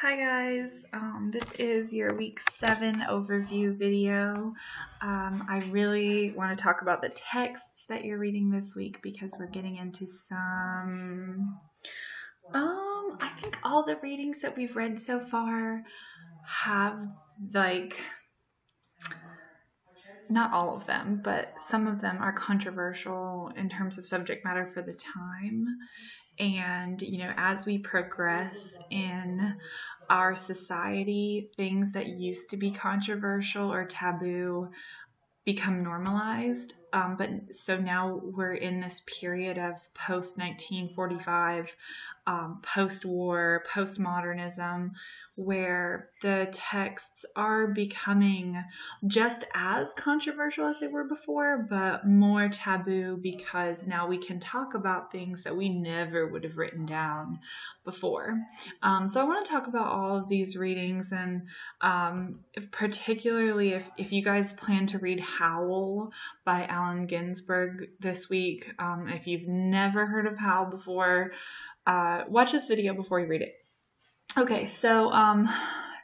Hi guys, this is your week 7 overview video. I really want to talk about the texts that you're reading this week because we're getting into some, I think all the readings that we've read so far have not all of them, but some of them are controversial in terms of subject matter for the time. And, as we progress in our society, things that used to be controversial or taboo become normalized. But so now we're in this period of post 1945, post-war, postmodernism, where the texts are becoming just as controversial as they were before, but more taboo because now we can talk about things that we never would have written down before. So I want to talk about all of these readings, and particularly if you guys plan to read Howl by Ginsberg this week. If you've never heard of Howl before, watch this video before you read it. Okay, so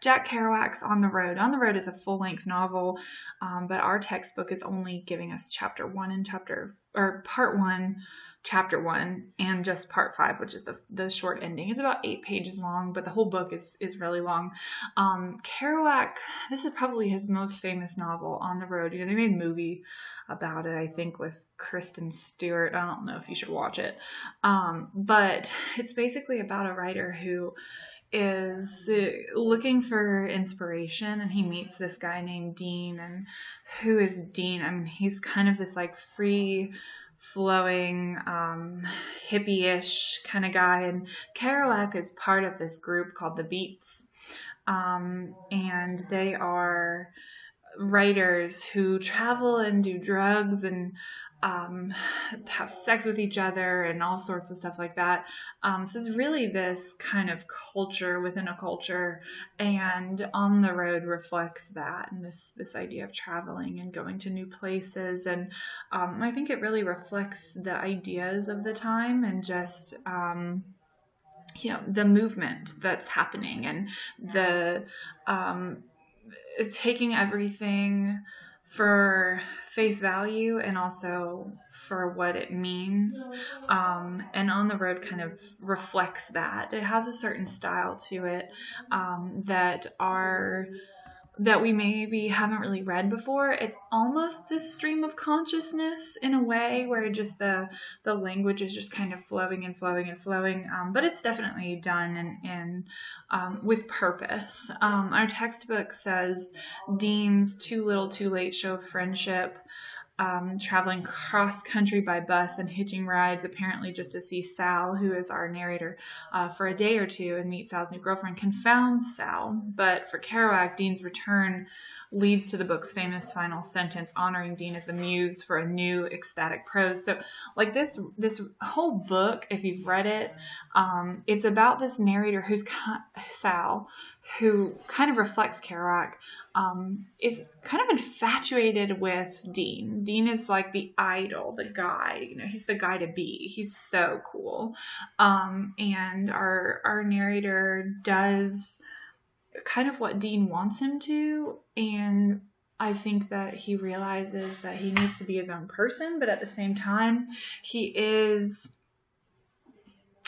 Jack Kerouac's On the Road. On the Road is a full-length novel, but our textbook is only giving us part 1, chapter 1, and just part 5, which is the short ending. It's about 8 pages long, but the whole book is really long. Kerouac, this is probably his most famous novel, On the Road. They made a movie about it, I think, with Kristen Stewart. I don't know if you should watch it. But it's basically about a writer who is looking for inspiration, and he meets this guy named Dean. And who is Dean? I mean, he's kind of this free flowing hippie-ish kind of guy, and Kerouac is part of this group called the Beats, and they are writers who travel and do drugs and have sex with each other and all sorts of stuff like that. So it's really this kind of culture within a culture, and On the Road reflects that, and this idea of traveling and going to new places. And I think it really reflects the ideas of the time and just the movement that's happening, and the taking everything for face value and also for what it means. And On the Road kind of reflects that. It has a certain style to it that we maybe haven't really read before. It's almost this stream of consciousness in a way, where just the language is just kind of flowing and flowing and flowing. But it's definitely done in with purpose. Our textbook says Dean's Too Little Too Late show of friendship, traveling cross country by bus and hitching rides, apparently just to see Sal, who is our narrator, for a day or two and meet Sal's new girlfriend, confounds Sal. But for Kerouac, Dean's return leads to the book's famous final sentence, honoring Dean as the muse for a new ecstatic prose. So this whole book, if you've read it, it's about this narrator who's Sal, who kind of reflects Kerouac, is kind of infatuated with Dean. Dean is like the idol, the guy, he's the guy to be. He's so cool. And our narrator does kind of what Dean wants him to, and I think that he realizes that he needs to be his own person, but at the same time, he is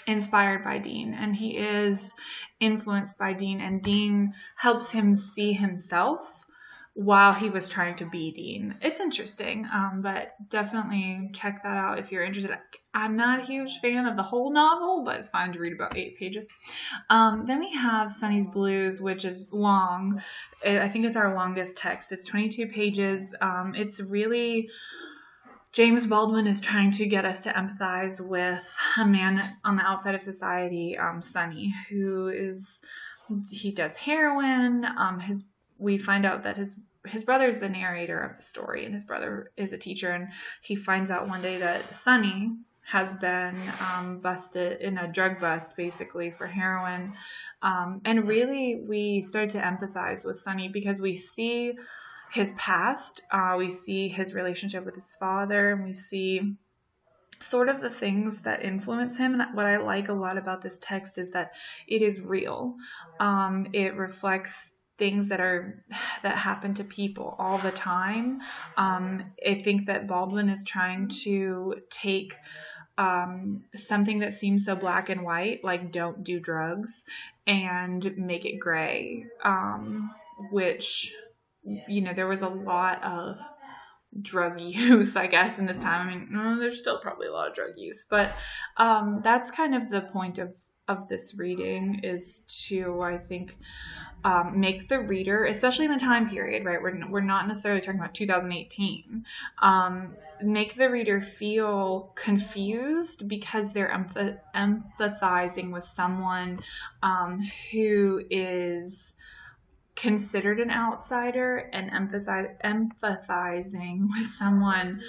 inspired by Dean, and he is influenced by Dean, and Dean helps him see himself while he was trying to be Dean. It's interesting, but definitely check that out if you're interested. I'm not a huge fan of the whole novel, but it's fine to read about 8 pages. Then we have Sonny's Blues, which is long. I think it's our longest text. It's 22 pages. It's really... James Baldwin is trying to get us to empathize with a man on the outside of society, Sonny, he does heroin. We find out that his brother is the narrator of the story, and his brother is a teacher, and he finds out one day that Sonny has been busted in a drug bust, basically, for heroin. And really, we start to empathize with Sonny because we see his past, we see his relationship with his father, and we see sort of the things that influence him. And what I like a lot about this text is that it is real. It reflects things that happen to people all the time. I think that Baldwin is trying to take something that seems so black and white, like don't do drugs, and make it gray, which, there was a lot of drug use, I guess, in this time. I mean, there's still probably a lot of drug use, but that's kind of the point of this reading, is to, I think, make the reader, especially in the time period, right? We're not necessarily talking about 2018. Make the reader feel confused because they're empathizing with someone who is considered an outsider, and empathizing with someone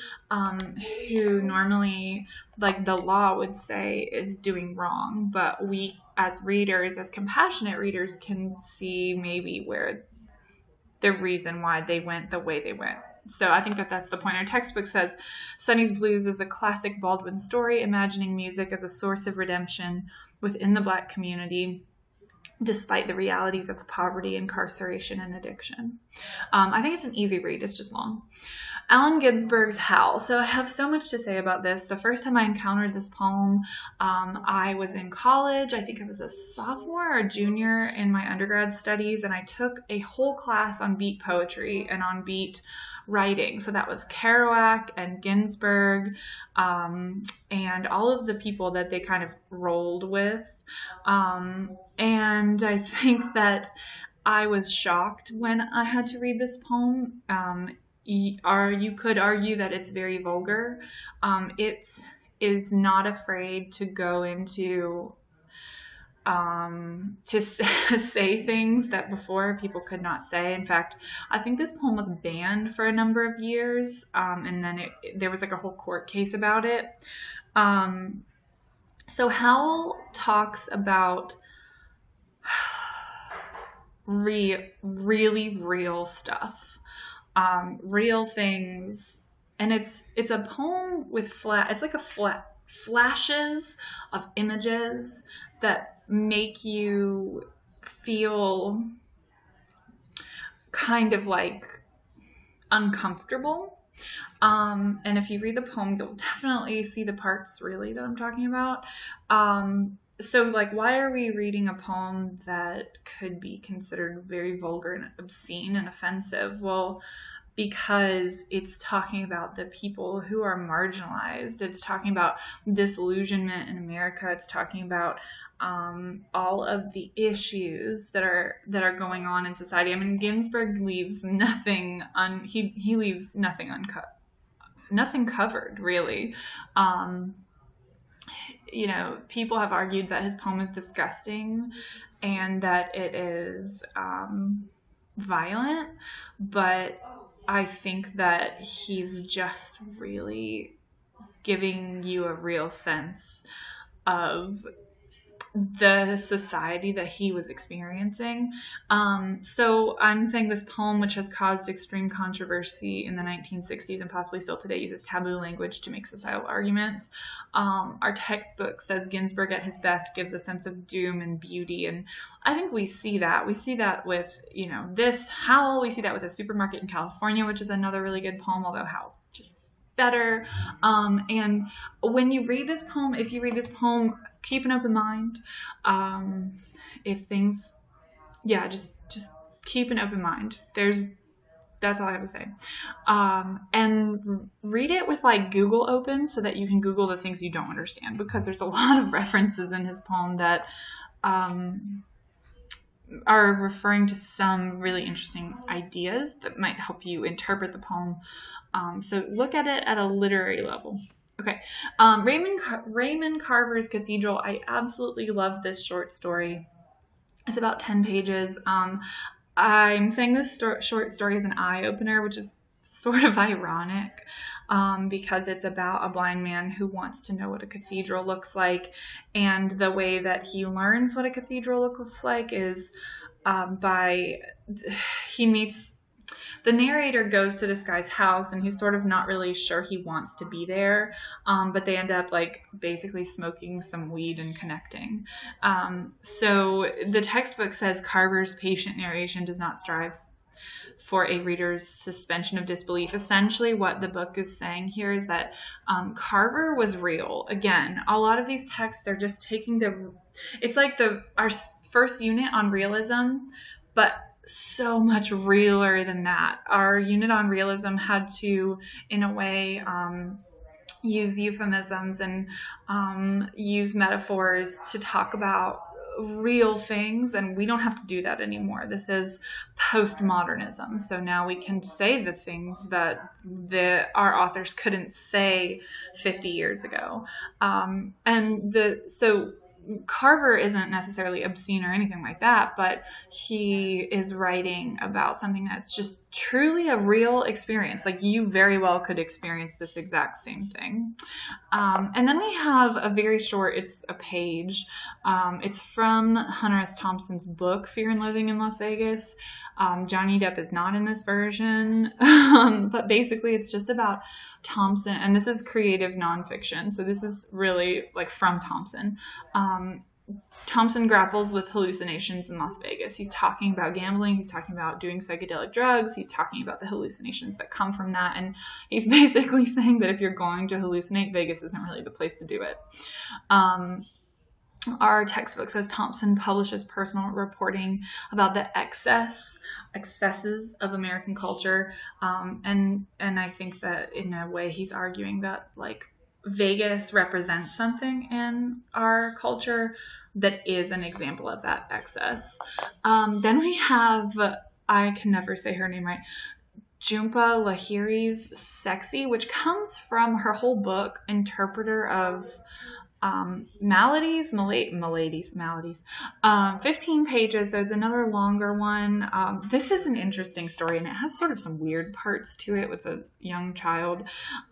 who normally, like the law would say, is doing wrong, but we as readers, as compassionate readers, can see maybe where the reason why they went the way they went. So I think that's the point. Our textbook says Sonny's Blues is a classic Baldwin story, imagining music as a source of redemption within the Black community, despite the realities of poverty, incarceration, and addiction. I think it's an easy read. It's just long. Allen Ginsberg's Howl. So I have so much to say about this. The first time I encountered this poem, I was in college. I think I was a sophomore or junior in my undergrad studies, and I took a whole class on beat poetry and on beat writing. So that was Kerouac and Ginsberg, and all of the people that they kind of rolled with. And I think that I was shocked when I had to read this poem. You could argue that it's very vulgar. It is not afraid to go into to say things that before people could not say. In fact, I think this poem was banned for a number of years, and then there was like a whole court case about it. So Howl talks about really real stuff, real things, and it's a poem with flashes of images that make you feel kind of like uncomfortable. And if you read the poem, you'll definitely see the parts really that I'm talking about. So like, why are we reading a poem that could be considered very vulgar and obscene and offensive? Well, because it's talking about the people who are marginalized. It's talking about disillusionment in America. It's talking about all of the issues that are going on in society. I mean, Ginsberg leaves nothing he leaves nothing covered, really. People have argued that his poem is disgusting and that it is violent, but I think that he's just really giving you a real sense of the society that he was experiencing. So I'm saying this poem, which has caused extreme controversy in the 1960s and possibly still today, uses taboo language to make societal arguments. Our textbook says Ginsberg at his best gives a sense of doom and beauty, and I think we see that. We see that with, this Howl. We see that with A Supermarket in California, which is another really good poem, although Howl's just better. And when you read this poem, if you read this poem, keep an open mind. Just keep an open mind. That's all I have to say. And read it with like Google open so that you can Google the things you don't understand, because there's a lot of references in his poem that are referring to some really interesting ideas that might help you interpret the poem. So look at it at a literary level. Okay, Raymond Carver's Cathedral. I absolutely love this short story. It's about 10 pages. I'm saying this short story is an eye-opener, which is sort of ironic, because it's about a blind man who wants to know what a cathedral looks like, and the way that he learns what a cathedral looks like is he meets the narrator goes to this guy's house, and he's sort of not really sure he wants to be there, but they end up like basically smoking some weed and connecting. So the textbook says Carver's patient narration does not strive for a reader's suspension of disbelief. Essentially what the book is saying here is that Carver was real. Again, a lot of these texts are just taking it's like our first unit on realism, but so much realer than that. Our unit on realism had to, in a way, use euphemisms and use metaphors to talk about real things, and we don't have to do that anymore. This is postmodernism, so now we can say the things that our authors couldn't say 50 years ago. So Carver isn't necessarily obscene or anything like that, but he is writing about something that's just truly a real experience. Like, you very well could experience this exact same thing. And then we have a very short, it's a page. It's from Hunter S. Thompson's book, Fear and Loathing in Las Vegas. Johnny Depp is not in this version, but basically it's just about Thompson, and this is creative nonfiction, so this is really like from Thompson. Thompson grapples with hallucinations in Las Vegas. He's talking about gambling, he's talking about doing psychedelic drugs, he's talking about the hallucinations that come from that, and he's basically saying that if you're going to hallucinate, Vegas isn't really the place to do it. Our textbook says Thompson publishes personal reporting about the excesses of American culture, and I think that in a way he's arguing that like Vegas represents something in our culture that is an example of that excess. Then we have, I can never say her name right, Jhumpa Lahiri's Sexy, which comes from her whole book, Interpreter of maladies, 15 pages, so it's another longer one. This is an interesting story, and it has sort of some weird parts to it with a young child,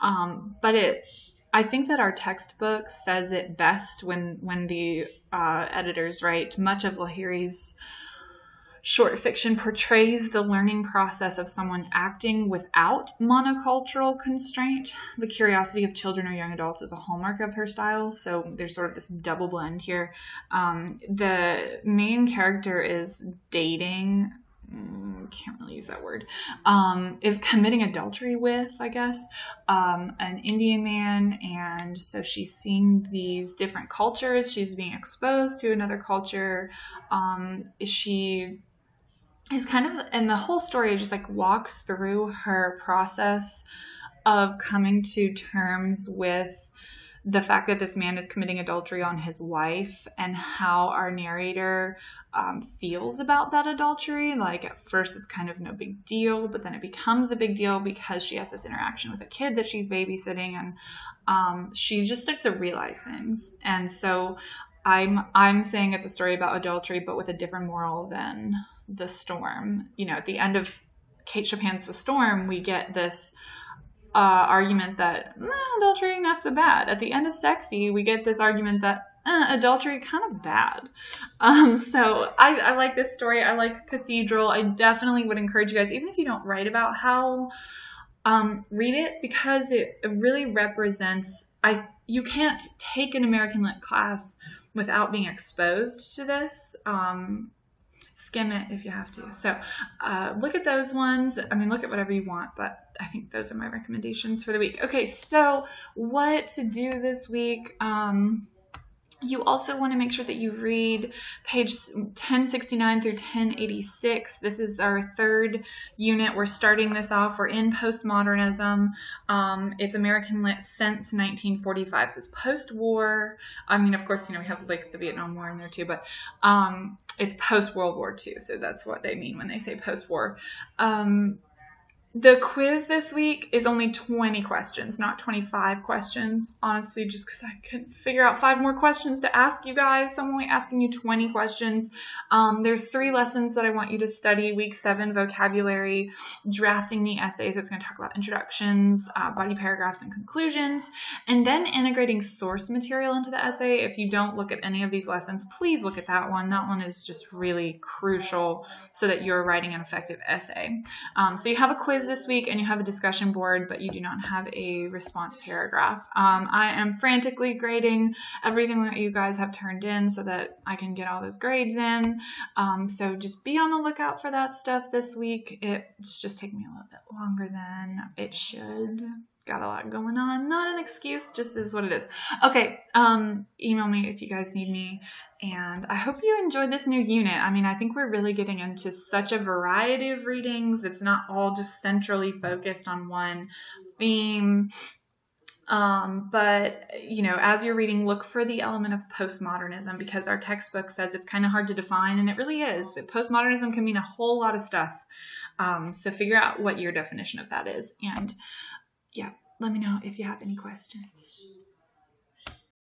but I think that our textbook says it best when the editors write, much of Lahiri's short fiction portrays the learning process of someone acting without monocultural constraint. The curiosity of children or young adults is a hallmark of her style, so there's sort of this double blend here. The main character is dating, can't really use that word, is committing adultery with, I guess, an Indian man, and so she's seeing these different cultures, she's being exposed to another culture, she is kind of, and the whole story just like walks through her process of coming to terms with the fact that this man is committing adultery on his wife, and how our narrator feels about that adultery. Like, at first it's kind of no big deal, but then it becomes a big deal because she has this interaction with a kid that she's babysitting, and she just starts to realize things. And so I'm saying it's a story about adultery, but with a different moral than The Storm. You know, at the end of Kate Chopin's The Storm, we get this argument that adultery not so bad. At the end of Sexy, we get this argument that adultery kind of bad. So I like this story. I like Cathedral. I definitely would encourage you guys, even if you don't write about Howl, read it, because it really represents, you can't take an American Lit class without being exposed to this. Skim it if you have to. So look at those ones. I mean, look at whatever you want, but I think those are my recommendations for the week. Okay, so what to do this week? You also want to make sure that you read page 1069 through 1086. This is our third unit. We're starting this off. We're in postmodernism. It's American Lit since 1945. So it's post-war. I mean, of course, we have like the Vietnam War in there too, but it's post-World War II. So that's what they mean when they say post-war. The quiz this week is only 20 questions, not 25 questions, honestly, just because I couldn't figure out 5 more questions to ask you guys, so I'm only asking you 20 questions. There's 3 lessons that I want you to study. Week 7, vocabulary, drafting the essay, so it's going to talk about introductions, body paragraphs, and conclusions, and then integrating source material into the essay. If you don't look at any of these lessons, please look at that one. That one is just really crucial so that you're writing an effective essay. So you have a quiz this week and you have a discussion board, but you do not have a response paragraph. I am frantically grading everything that you guys have turned in so that I can get all those grades in. So just be on the lookout for that stuff this week. It's just taking me a little bit longer than it should. Got a lot going on. Not an excuse, just is what it is. Okay, email me if you guys need me. And I hope you enjoyed this new unit. I mean, I think we're really getting into such a variety of readings. It's not all just centrally focused on one theme. But, you know, as you're reading, look for the element of postmodernism, because our textbook says it's kind of hard to define, and it really is. Postmodernism can mean a whole lot of stuff. So figure out what your definition of that is. And yeah, let me know if you have any questions.